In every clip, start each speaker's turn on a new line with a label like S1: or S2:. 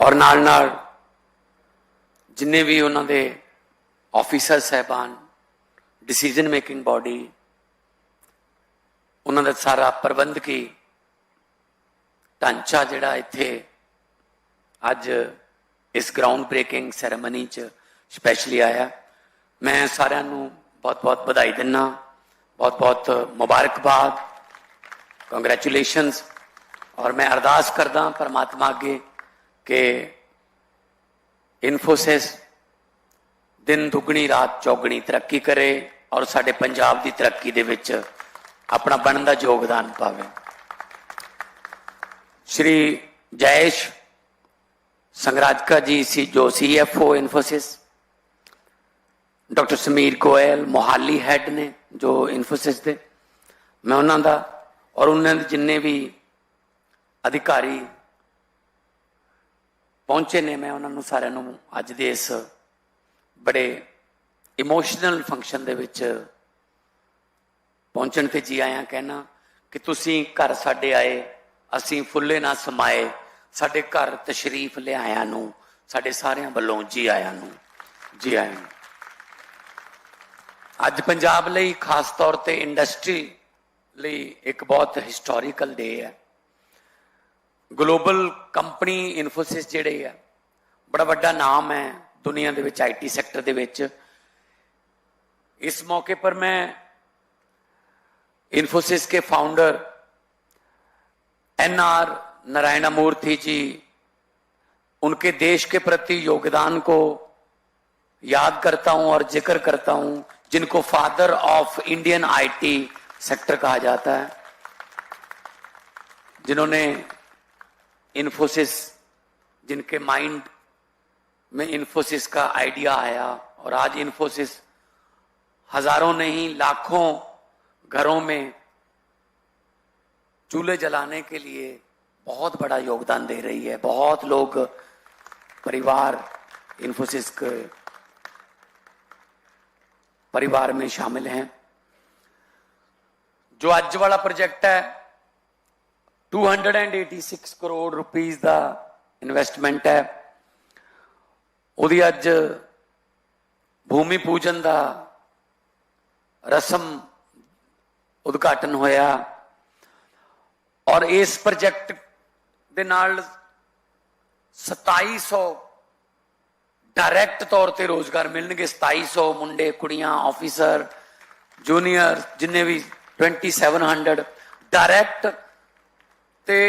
S1: और नाल जिन्ने भी उन्होंने ऑफिसर साहबान डिसीजन मेकिंग बॉडी उन्होंने सारा प्रबंधकी ढांचा जिहड़ा इत्थे अज इस ग्राउंड ब्रेकिंग सैरेमनी च स्पैशली आया, मैं सारिਆਂ ਨੂੰ बहुत बहुत बधाई दिना, बहुत बहुत मुबारकबाद, कंग्रेचुलेशनस। और मैं अरदास करदा परमात्मा अगे कि इन्फोसिस दिन दुगनी रात चौगनी तरक्की करे और साडे पंजाब की तरक्की दे विच अपना बनदा योगदान पावे। श्री जयेश संगराजका जी सी जो CFO Infosys, doctor Sameer Goyal Mohali had ने जो इन्फोसिस दे, मैं उन्हों का और उन्होंने जिन्ने भी अधिकारी पहुंचे ने, मैं उन्होंने सारिਆਂ अज दे इस बड़े इमोशनल फंक्शन दे विच पहुंचण ते जी आया कहना कि तुसी घर साडे आए, असी फुल्ले ना समाए, साडे घर तशरीफ लिआया नूं साडे सारिਆਂ ਵੱਲੋਂ जी आया नूं, जी आया नूं। अज पंजाब लई खास तौर ते इंडस्ट्री लई एक बहुत हिस्टोरिकल डे है। ग्लोबल कंपनी इन्फोसिस जिहड़ी है बड़ा वड्डा नाम है दुनिया दे विच IT सैक्टर दे विच। इस मौके पर मैं इन्फोसिस के फाउंडर NR नारायण मूर्ति जी, उनके देश के प्रति योगदान को याद करता हूं और जिक्र करता हूं, जिनको father of Indian IT sector कहा जाता है, जिन्होंने इन्फोसिस, जिनके माइंड में इन्फोसिस का आइडिया आया और आज इन्फोसिस हजारों नहीं लाखों घरों में चूल्हे जलाने के लिए बहुत बड़ा योगदान दे रही है। बहुत लोग परिवार इन्फोसिस के परिवार में शामिल हैं। जो आज वाला प्रोजेक्ट है 286 करोड़ रुपीस का इन्वेस्टमेंट है, उहदी अज भूमि पूजन का रस्म उद्घाटन होया और इस प्रोजेक्ट दे नाल 2700 डायरैक्ट तौर पर रोजगार मिलणगे। 2700 मुंडे कुड़ियां ऑफिसर जूनियर जिन्ने भी 2700 डायरैक्ट ते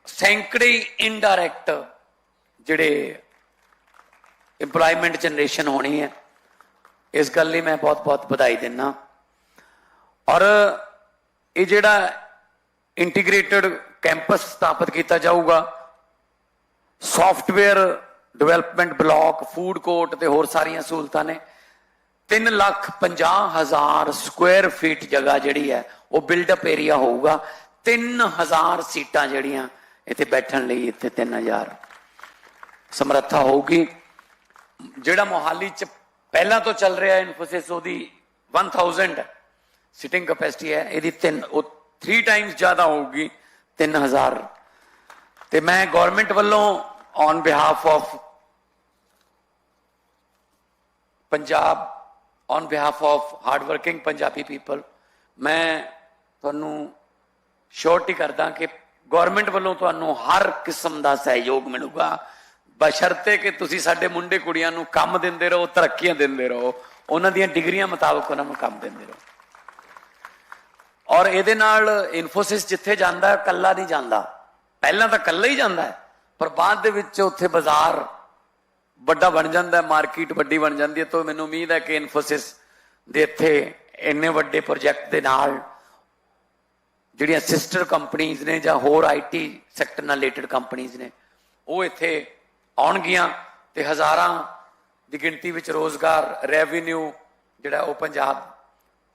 S1: सैकड़े इनडायरैक्ट जिहड़े इंप्लॉयमेंट जनरेशन होनी है। इस गल लई मैं बहुत बहुत बधाई दिना। और ये जिहड़ा इंटीग्रेटेड कैंपस स्थापित किया जाऊगा, software development block, food court ते होर सारियां सहूलतां ने। 3,50,000 स्क्वायर फीट जगह जिहड़ी है वो बिल्डअप एरिया होगा। 3,000 सीटां जिहड़ियां इत्थे बैठण लई, इत्थे 3,000 समर्था होगी। जिहड़ा मोहाली च पहला तो चल रहा है इन्फोसिस, ओदी 1000 सिटिंग कैपेसिटी है, यदि 3 टाइम्स ज्यादा होगी 3,000। तो मैं गवर्नमेंट वालों on behalf of Punjab, on behalf of hard working Punjabi people, मैं तुहानू श्योरिटी करदा कि गवर्नमेंट वालों तुहानू हर किस्म का सहयोग मिलूगा, बशर्ते कि तुसी साडे मुंडे कुड़ियां नू काम दिंदे रहो, तरक्कियां दिंदे रहो, उन्हां दीयां डिग्रियां मुताबक उन्हां नू काम दिंदे रहो। और इहदे नाल इन्फोसिस जिथे जांदा है कल्ला नहीं जांदा, पहला तो कल्ला ही जांदा है, पर बाद दे विच उत्थे बाजार बड़ा बन जाता है, मार्केट वड्डी बन जाती है। तो मैनूं उम्मीद है कि इन्फोसिस दे इत्थे इन्ने वड्डे प्रोजेक्ट दे नाल जिहड़ियां सिस्टर कंपनीज ने जां होर IT सैक्टर नाल रिलेटेड कंपनीज ने वो इत्थे आउणगियां ते हज़ारां दी गिणती विच रोजगार रेवन्यू जिहड़ा वो पंजाब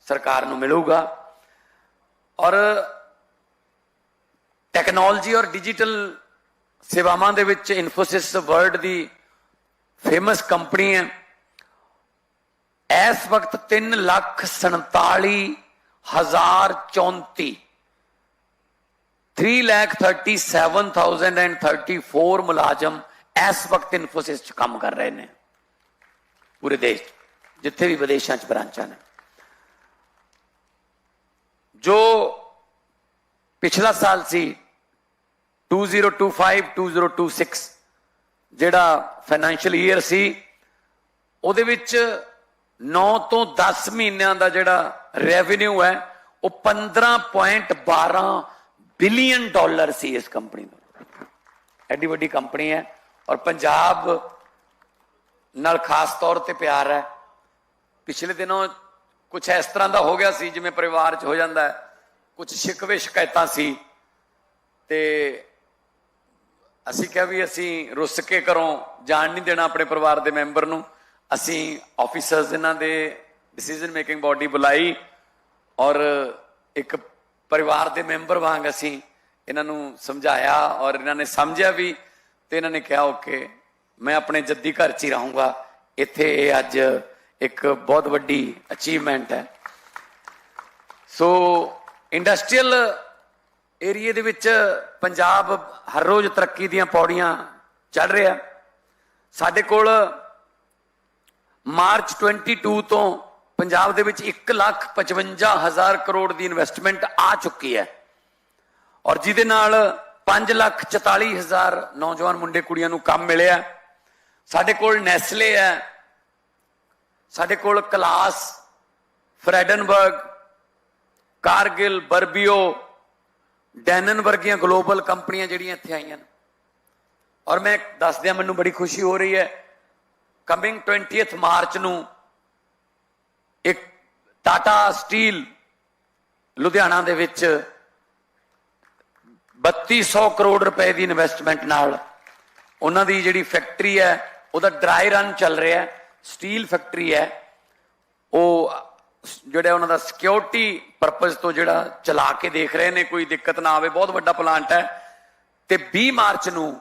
S1: सरकार नूं मिलूगा। और टैक्नोलॉजी और डिजिटल सेवावां दे विच इन्फोसिस वर्ल्ड दी फेमस कंपनी है। इस वक्त 3,47,034 3,37,034 मुलाजम इस वक्त इन्फोसिस च काम कर रहे हैं पूरे देश जिथे भी विदेशों च ब्रांचा ने। जो पिछला साल सी 2025-2026 जिहड़ा फाइनैंशियल ईयर सी उहदे विच 9 तो 10 महीनों का जिहड़ा रेवन्यू है वो 15.12 बिलियन डॉलर सी इस कंपनी का। एडी वड्डी कंपनी है और पंजाब नाल खास तौर पर प्यार है। पिछले दिनों कुछ इस तरह का हो गया सी जिवें परिवार च हो जाता है, कुछ शिकवे शिकायतां सी ते असीं कहा भी असीं रुस के घरों जाण नहीं देना अपने परिवार के मैंबर नूं। असीं ऑफिसर्स इन्हां दे डिसीजन मेकिंग बॉडी बुलाई और एक परिवार के मैंबर वांग असीं इन्हां नूं समझाया और इन्हां ने समझिया भी ते इन्हां ने कहा ओके मैं अपने जद्दी घर च ही रहूँगा। इत्थे अज एक बहुत वड्डी अचीवमेंट है। सो इंडस्ट्रीयल एरिए दे विच पंजाब हर रोज तरक्की दीयां पौड़ियां चढ़ रहा। साडे कोल मार्च 22 तो पंजाब दे विच 1,55,000 करोड़ की इन्वेस्टमेंट आ चुकी है और जिहदे नाल 5,44,000 नौजवान मुंडे कुड़ियां नूं काम मिलिया। साडे कोल नेस्ले है, साडे कोल क्लास, फ्रेडनबर्ग, कारगिल, बर्बियो, डैनन वर्गियां ग्लोबल कंपनियां जिहड़ियां इत्थे आईयां। और मैं दस दिया मैनूं बड़ी खुशी हो रही है कमिंग 20 मार्च नूं एक टाटा स्टील लुधियाना दे विच 3200 करोड़ रुपए की इन्वेस्टमेंट नाल उन्हां दी जिहड़ी फैक्ट्री है उहदा ड्राई रन चल रहा है। स्टील फैक्ट्री है वो जिहड़ा उन्हां दा सिक्योरिटी परपज तो जिहड़ा चला के देख रहे हैं कोई दिक्कत ना आवे। बहुत वड्डा प्लांट है ते 20 मार्च नूं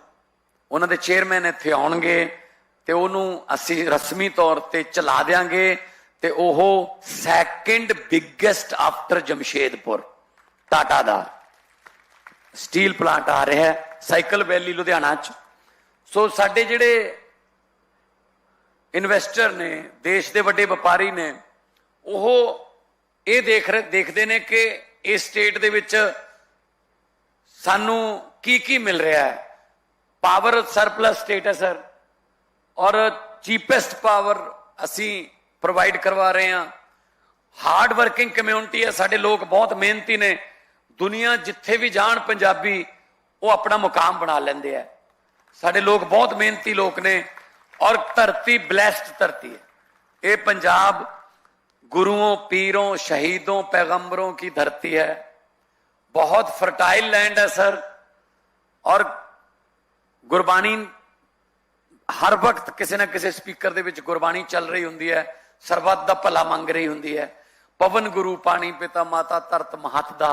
S1: उन्हां दे चेयरमैन इत्थे आउणगे ते उहनूं असीं रस्मी तौर ते चला देंगे ते ओह second biggest after Jamshedpur Tata दा स्टील प्लांट आ रहा है साइकिल वैली लुधियाना च। सो साडे जिहड़े इन्वेस्टर ने देश के वड्डे व्यापारी ने वो ये देखते हैं कि इस स्टेट दे विच सानू की मिल रहा है। पावर सरप्लस स्टेट है सर और चीपेस्ट पावर असी प्रोवाइड करवा रहे हैं। हार्ड वर्किंग कम्यूनिटी है, साडे लोग बहुत मेहनती ने। दुनिया जिथे भी जान पंजाबी वो अपना मुकाम बना लेंदे है। साडे लोग बहुत मेहनती लोग ने और धरती ब्लैस्ड धरती है। ये पंजाब गुरुओं, पीरों, शहीदों, पैगंबरों की धरती है। बहुत फर्टाइल लैंड है सर और गुरबाणी हर वक्त किसी ना किसी स्पीकर दे विच गुरबाणी चल रही हुंदी है, सरबत दा भला मंग रही हुंदी है। पवन गुरु पानी पिता माता धरत महत दा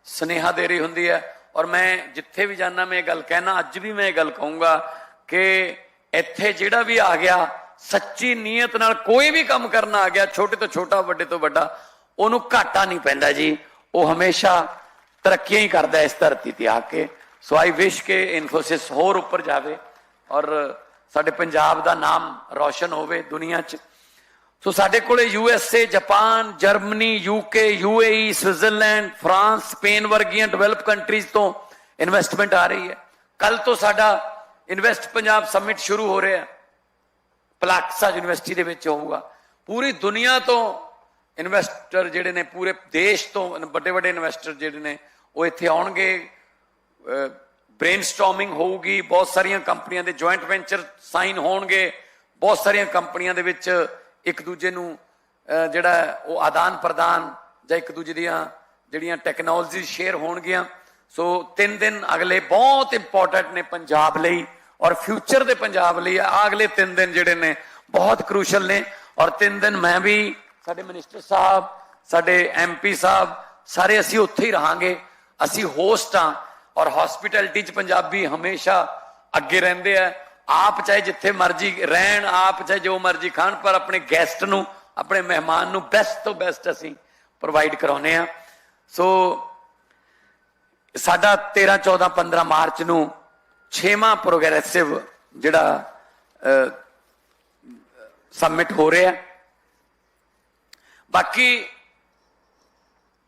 S1: स्नेहा दे रही हुंदी है। और मैं जिथे भी जाना मैं ये गल कहना, अज भी मैं ये गल कहूँगा कि इत्थे जिहड़ा भी आ गया सच्ची नीयत नाल कोई भी काम करना आ गया, छोटे तो छोटा वड्डे तो वड्डा, उहनूं घाटा नहीं पैंदा जी। वो हमेशा तरक्कियां ही करदा इस धरती ते आके। सो आई विश के इन्फोसिस होर उपर जावे और साडे पंजाब दा नाम रोशन होवे दुनिया च। सो साडे कोले USA, Japan, Germany, UK, UAE, Switzerland, France, Spain वर्गियां डेवलप कंट्रीज तो इन्वेस्टमेंट आ रही है। कल तो साडा इन्वेस्ट पंजाब समिट शुरू हो रहा है, पलाक्सा यूनिवर्सिटी दे विच होऊगा। पूरी दुनिया तो इन्वेस्टर जिहड़े ने, पूरे देश तो बड़े बड़े इन्वेस्टर जिहड़े ने वो इत्थे आउणगे। ब्रेनस्टॉर्मिंग होगी, बहुत सारिया कंपनियां दे जॉइंट वेंचर साइन होणगे, बहुत सारिया कंपनियां दे विच एक दूजे नूं जिहड़ा वो आदान प्रदान जां एक दूजे दियां जिहड़ियां टैक्नोलॉजी शेयर होणगियां। सो 3 दिन अगले बहुत इंपॉर्टेंट ने पंजाब लई और फ्यूचर दे पंजाब लई। अगले 3 दिन जिहड़े ने बहुत क्रूशल ने और 3 दिन मैं भी, साडे मिनिस्टर साहब, साडे MP साहब सारे असीं उत्थे ही रहांगे। असीं होस्ट हाँ और हॉस्पिटैलिटी च पंजाबी हमेशा अगे रहिंदे आ। आप चाहे जिथे मर्जी रहन, आप चाहे जो मर्जी खाण, पर अपने गैसट नूं, अपने मेहमान नूं बेस्ट तो बेस्ट असीं प्रोवाइड कराउने आ। सो साडा 13, 14, 15 मार्च नूं 6वां प्रोग्रेसिव ਜਿਹੜਾ सबमिट हो रहा है। बाकी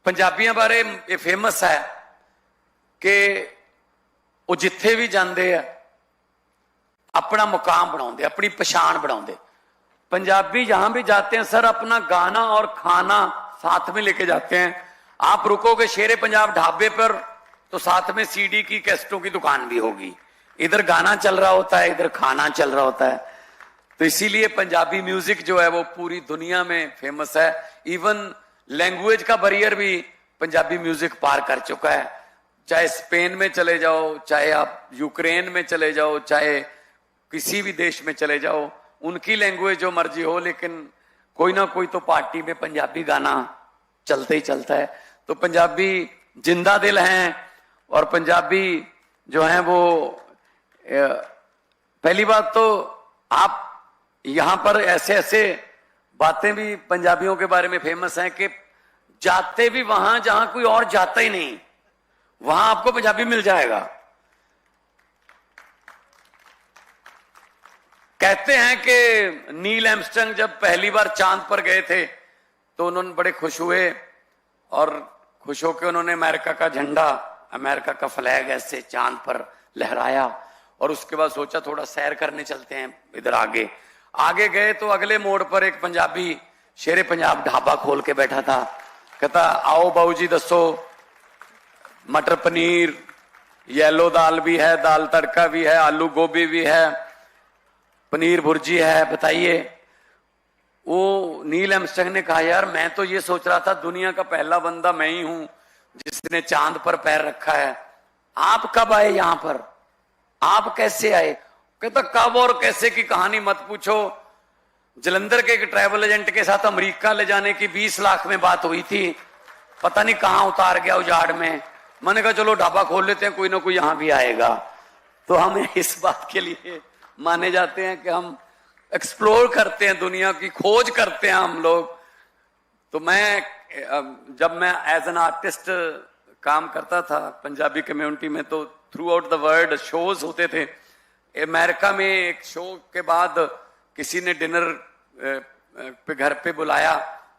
S1: पंजाबियों बारे ये फेमस है कि वो जिथे भी जाते हैं अपना मुकाम बनाते, अपनी पछाण बनाते। पंजाबी जहां भी जाते हैं सर अपना गाना और खाना साथ में लेके जाते हैं। आप रुकोगे शेरे पंजाब ढाबे पर तो साथ में सीडी की कैसेटों की दुकान भी होगी, इधर गाना चल रहा होता है, इधर खाना चल रहा होता है। तो इसीलिए पंजाबी म्यूजिक जो है वो पूरी दुनिया में फेमस है। इवन लैंग्वेज का बैरियर भी पंजाबी म्यूजिक पार कर चुका है। चाहे स्पेन में चले जाओ, चाहे आप यूक्रेन में चले जाओ, चाहे किसी भी देश में चले जाओ, उनकी लैंग्वेज जो मर्जी हो, लेकिन कोई ना कोई तो पार्टी में पंजाबी गाना चलते ही चलता है। तो पंजाबी जिंदा दिल हैं और पंजाबी जो हैं वो पहली बात तो आप यहां पर ऐसे ऐसे बातें भी पंजाबियों के बारे में फेमस हैं कि जाते भी वहां जहां कोई और जाता ही नहीं, वहां आपको पंजाबी मिल जाएगा। कहते हैं कि नील आर्मस्ट्रांग जब पहली बार चांद पर गए थे तो उन्होंने बड़े खुश हुए और खुश होकर उन्होंने अमेरिका का झंडा, अमेरिका का फ्लैग ऐसे चांद पर लहराया और उसके बाद सोचा थोड़ा सैर करने चलते हैं इधर आगे। आगे गए तो अगले मोड़ पर एक पंजाबी शेरे पंजाब ढाबा खोल के बैठा था। कहता आओ बाबू जी दसो, मटर पनीर, येलो दाल भी है, दाल तड़का भी है, आलू गोभी भी है, पनीर भुर्जी है, बताइए। वो नील आर्मस्ट्रांग ने कहा यार मैं तो ये सोच रहा था दुनिया का पहला बंदा मैं ही हूं जिसने चांद पर पैर रखा है, आप कब आए यहां पर, आप कैसे आए। कहता कब और कैसे की कहानी मत पूछो, जलंधर के एक ट्रैवल एजेंट के साथ अमेरिका ले जाने की 20 लाख में बात हुई थी, पता नहीं कहां उतार गया उजाड़ में। मैंने कहा चलो ढाबा खोल लेते हैं, कोई ना कोई यहां भी आएगा। तो हम इस बात के लिए माने जाते हैं कि हम एक्सप्लोर करते हैं, दुनिया की खोज करते हैं हम लोग। तो मैं जब मैं एज एन आर्टिस्ट काम करता था पंजाबी कम्युनिटी में तो through out the world shows होते थे। अमेरिका में एक शो के बाद किसी ने डिनर पे घर पे बुलाया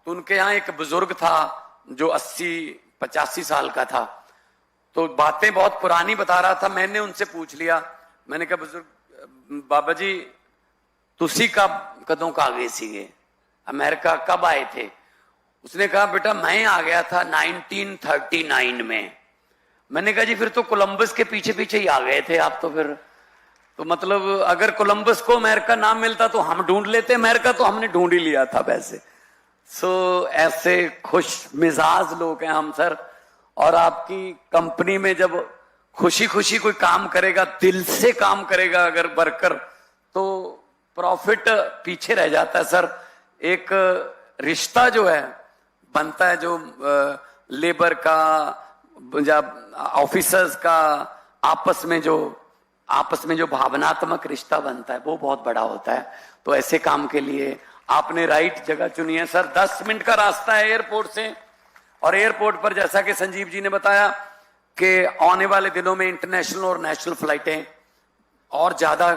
S1: तो उनके यहाँ एक बुजुर्ग था जो 80-85 साल का था। तो बातें बहुत पुरानी बता रहा था। मैंने उनसे पूछ लिया, मैंने कहा बुजुर्ग बाबा जी तुसी कदों का गए सीगे, अमेरिका कब आए थे। उसने कहा बेटा मैं आ गया था 1939 में। मैंने कहा जी फिर तो कोलंबस के पीछे पीछे ही आ गए थे आप तो। फिर तो मतलब अगर कोलंबस को अमेरिका ना मिलता तो हम ढूंढ लेते, अमेरिका तो हमने ढूंढ ही लिया था वैसे। सो ऐसे खुश मिजाज लोग हैं हम सर। और आपकी कंपनी में जब खुशी खुशी कोई काम करेगा, दिल से काम करेगा अगर वर्कर, तो प्रॉफिट पीछे रह जाता है सर। एक रिश्ता जो है बनता है, जो लेबर का, ऑफिसर्स का आपस में जो भावनात्मक रिश्ता बनता है वो बहुत बड़ा होता है। तो ऐसे काम के लिए आपने राइट जगह चुनी है सर। 10 मिनट का रास्ता है एयरपोर्ट से, और एयरपोर्ट पर जैसा कि संजीव जी ने बताया कि आने वाले दिनों में इंटरनेशनल और नेशनल फ्लाइटें और ज्यादा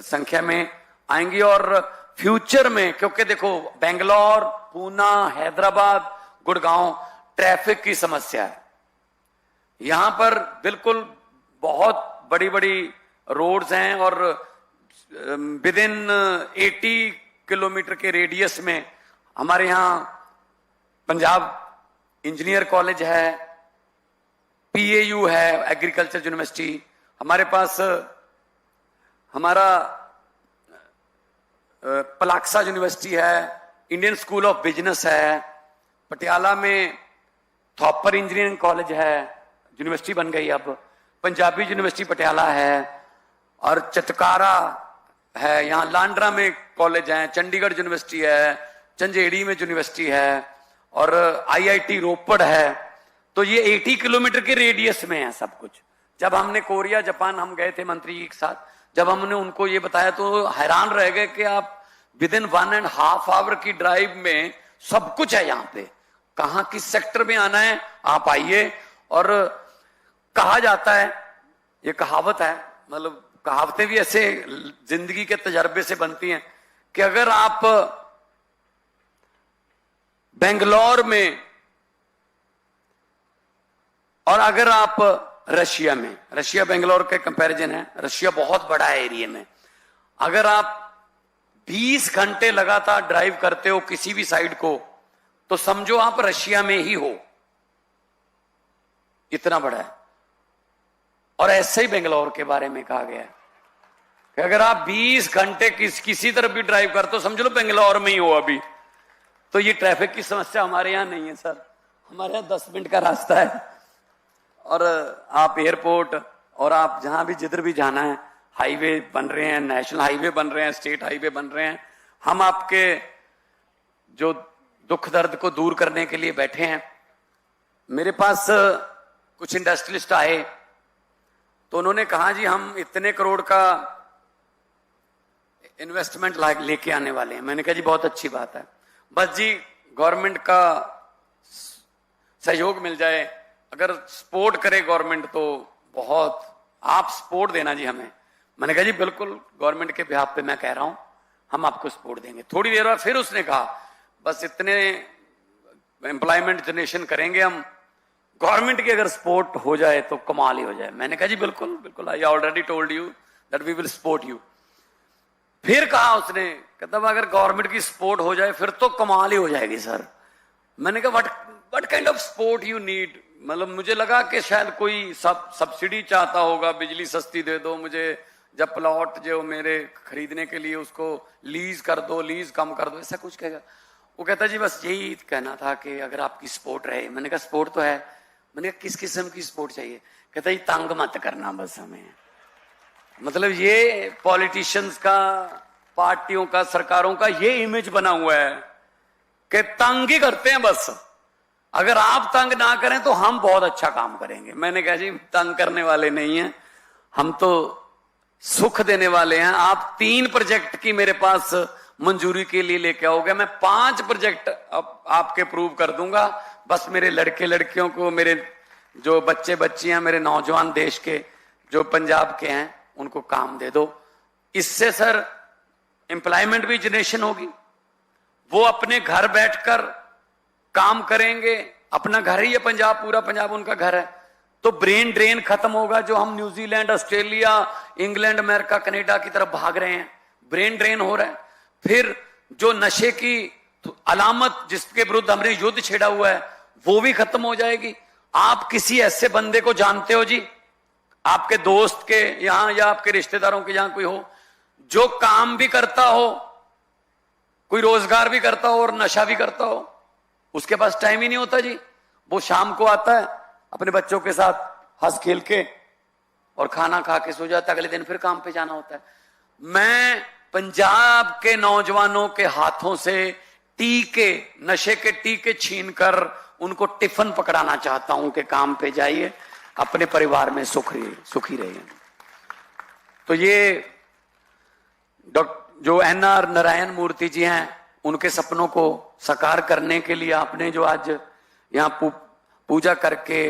S1: संख्या में आएंगी। और फ्यूचर में, क्योंकि देखो बेंगलोर, पूना, हैदराबाद, गुड़गांव ट्रैफिक की समस्या है, यहां पर बिल्कुल बहुत बड़ी बड़ी रोड्स हैं और विद इन 80 किलोमीटर के रेडियस में हमारे यहां पंजाब इंजीनियर कॉलेज है, PAU है, एग्रीकल्चर यूनिवर्सिटी, हमारे पास हमारा पलाक्सा यूनिवर्सिटी है, इंडियन स्कूल ऑफ बिजनेस है, पटियाला में थॉपर इंजीनियरिंग कॉलेज है, यूनिवर्सिटी बन गई अब, पंजाबी यूनिवर्सिटी पटियाला है, और चटकारा है, यहाँ लांड्रा में कॉलेज है, चंडीगढ़ यूनिवर्सिटी है, चंजेड़ी में यूनिवर्सिटी है, और IIT रोपड़ है। तो ये 80 किलोमीटर के रेडियस में है सब कुछ। जब हमने कोरिया जापान हम गए थे मंत्री जी के साथ, जब हमने उनको ये बताया तो हैरान रह गए कि आप विद इन 1.5 आवर की ड्राइव में सब कुछ है यहाँ पे, कहाँ किस सेक्टर में आना है आप आइए। और कहा जाता है, ये कहावत है, मतलब कहावतें भी ऐसे जिंदगी के तजर्बे से बनती हैं कि अगर आप बेंगलोर में और अगर आप रशिया में, रशिया बेंगलोर के कंपैरिजन है, रशिया बहुत बड़ा है एरिया में, अगर आप 20 घंटे लगातार ड्राइव करते हो किसी भी साइड को, तो समझो आप रशिया में ही हो, इतना बड़ा है। और ऐसे ही बेंगलोर के बारे में कहा गया है कि अगर आप 20 घंटे किसी तरफ भी ड्राइव करते हो, समझ लो बेंगलोर में ही हो अभी। तो ये ट्रैफिक की समस्या हमारे यहां नहीं है सर, हमारे यहां 10 मिनट का रास्ता है, और आप एयरपोर्ट और आप जहां भी जिधर भी जाना है, हाईवे बन रहे हैं, नेशनल हाईवे बन रहे हैं, स्टेट हाईवे बन रहे हैं। हम आपके जो दुख दर्द को दूर करने के लिए बैठे हैं। मेरे पास कुछ इंडस्ट्रियलिस्ट आए तो उन्होंने कहा जी हम इतने करोड़ का इन्वेस्टमेंट लेके आने वाले हैं। मैंने कहा जी बहुत अच्छी बात है, बस जी गवर्नमेंट का सहयोग मिल जाए, अगर सपोर्ट करे गवर्नमेंट तो बहुत, आप सपोर्ट देना जी हमें। मैंने कहा जी बिल्कुल, गवर्नमेंट के बिहाफ पे मैं कह रहा हूं, हम आपको सपोर्ट देंगे। थोड़ी देर बाद फिर उसने कहा बस इतने एम्प्लॉयमेंट जनरेशन करेंगे हम, गवर्नमेंट की अगर सपोर्ट हो जाए तो कमाल ही हो जाए। मैंने कहा जी बिल्कुल बिल्कुल, I already told you that we will support you. फिर कहा उसने, कहता अगर गवर्नमेंट की सपोर्ट हो जाए फिर तो कमाल ही हो जाएगी सर। मैंने कहा what kind of support you need. मतलब मुझे लगा कि शायद कोई सब्सिडी चाहता होगा, बिजली सस्ती दे दो मुझे, जब प्लॉट जो मेरे खरीदने के लिए उसको लीज कर दो, लीज कम कर दो, ऐसा कुछ कहेगा। वो कहता जी बस यही कहना था कि अगर आपकी सपोर्ट रहे। मैंने कहा सपोर्ट तो है। मैंने कहा किस किस्म की सपोर्ट चाहिए। कहता जी तंग मत करना बस हमें। मतलब ये पॉलिटिशियंस का, पार्टियों का, सरकारों का ये इमेज बना हुआ है कि तंग ही करते हैं बस, अगर आप तंग ना करें तो हम बहुत अच्छा काम करेंगे। मैंने कहा जी तंग करने वाले नहीं हैं हम, तो सुख देने वाले हैं। आप 3 प्रोजेक्ट की मेरे पास मंजूरी के लिए लेके आओगे, मैं 5 प्रोजेक्ट अब आपके अप्रूव कर दूंगा। बस मेरे लड़के लड़कियों को, मेरे जो बच्चे बच्चियां, मेरे नौजवान देश के जो पंजाब के हैं उनको काम दे दो। इससे सर एम्प्लॉयमेंट भी जनरेशन होगी, वो अपने घर बैठकर काम करेंगे। अपना घर ही है पंजाब, पूरा पंजाब उनका घर है। तो ब्रेन ड्रेन खत्म होगा, जो हम New Zealand, Australia, England, America, Canada की तरफ भाग रहे हैं, ब्रेन ड्रेन हो रहा है। फिर जो नशे की अलामत जिसके विरुद्ध हमने युद्ध छेड़ा हुआ है वो भी खत्म हो जाएगी। आप किसी ऐसे बंदे को जानते हो जी, आपके दोस्त के यहां या आपके रिश्तेदारों के यहां कोई हो जो काम भी करता हो, कोई रोजगार भी करता हो और नशा भी करता हो? उसके पास टाइम ही नहीं होता जी। वो शाम को आता है अपने बच्चों के साथ हंस खेल के और खाना खा के सो जाता है, अगले दिन फिर काम पे जाना होता है। मैं पंजाब के नौजवानों के हाथों से टीके, नशे के टीके छीनकर उनको टिफिन पकड़ाना चाहता हूं कि काम पे जाइए, अपने परिवार में सुखी रहिए। तो ये जो एनआर नारायण मूर्ति जी हैं, उनके सपनों को साकार करने के लिए आपने जो आज यहां पूजा करके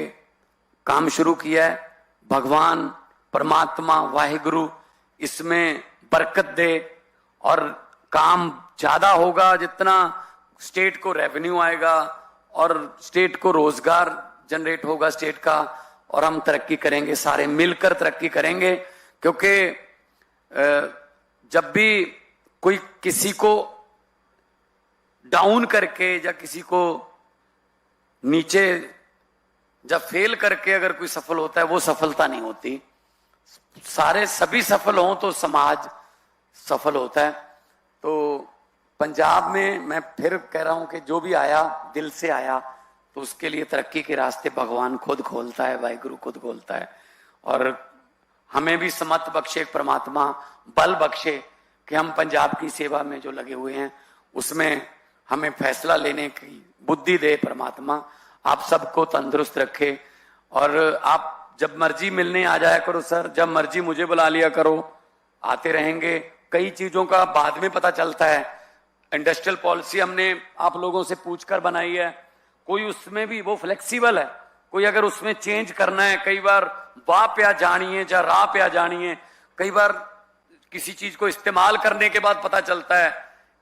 S1: काम शुरू किया है, भगवान परमात्मा वाहिगुरु इसमें बरकत दे और काम ज्यादा होगा। जितना स्टेट को रेवेन्यू आएगा और स्टेट को रोजगार जनरेट होगा स्टेट का, और हम तरक्की करेंगे, सारे मिलकर तरक्की करेंगे। क्योंकि जब भी कोई किसी को डाउन करके या किसी को नीचे जब फेल करके अगर कोई सफल होता है, वो सफलता नहीं होती। सभी सफल हों तो समाज सफल होता है। तो पंजाब में मैं फिर कह रहा हूं कि जो भी आया दिल से आया, तो उसके लिए तरक्की के रास्ते भगवान खुद खोलता है, वाहिगुरु खुद खोलता है। और हमें भी समत बख्शे परमात्मा, बल बख्शे कि हम पंजाब की सेवा में जो लगे हुए हैं उसमें हमें फैसला लेने की बुद्धि दे परमात्मा। आप सबको तंदुरुस्त रखे और आप जब मर्जी मिलने आ जाया करो सर, जब मर्जी मुझे बुला लिया करो, आते रहेंगे। कई चीजों का बाद में पता चलता है। इंडस्ट्रियल पॉलिसी हमने आप लोगों से पूछकर बनाई है, कोई उसमें भी वो फ्लेक्सिबल है। कोई अगर उसमें चेंज करना है, कई बार वाह पे आ जानी है या राह पे आ जानी है, कई बार किसी चीज को इस्तेमाल करने के बाद पता चलता है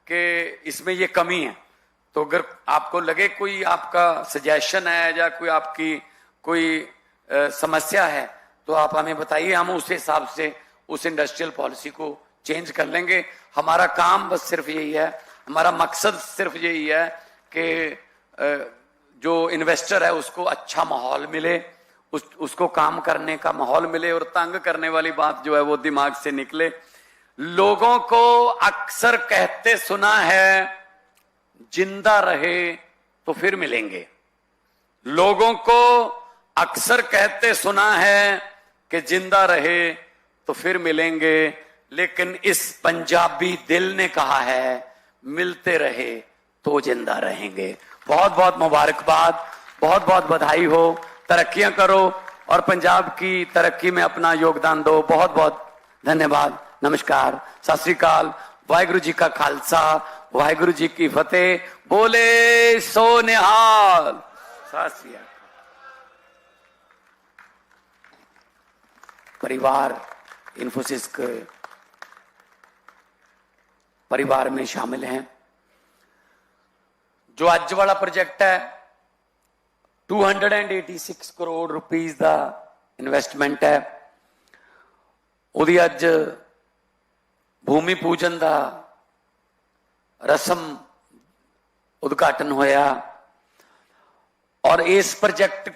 S1: कि इसमें ये कमी है। तो अगर आपको लगे कोई आपका सजेशन है या कोई आपकी कोई समस्या है तो आप हमें बताइए, हम उस हिसाब से उस इंडस्ट्रियल पॉलिसी को चेंज कर लेंगे। हमारा काम बस सिर्फ यही है, हमारा मकसद सिर्फ यही है कि जो इन्वेस्टर है उसको अच्छा माहौल मिले, उसको काम करने का माहौल मिले और तंग करने वाली बात जो है वो दिमाग से निकले। लोगों को अक्सर कहते सुना है जिंदा रहे तो फिर मिलेंगे। लोगों को अक्सर कहते सुना है कि जिंदा रहे तो फिर मिलेंगे, लेकिन इस पंजाबी दिल ने कहा है मिलते रहे तो जिंदा रहेंगे। बहुत बहुत मुबारकबाद, बहुत बहुत बधाई हो, तरक्कियां करो और पंजाब की तरक्की में अपना योगदान दो। बहुत बहुत धन्यवाद। नमस्कार, सत श्री अकाल, वाहिगुरु जी का खालसा, वाहिगुरु जी की फतेह। बोले सो निहाल। सत श्री अकाल। परिवार इन्फोसिस के परिवार में शामिल हैं। जो आज वाला प्रोजेक्ट है 286 करोड़ रुपीस का इन्वेस्टमेंट है, उदी अज भूमि पूजन का रस्म उद्घाटन होया और इस प्रोजेक्ट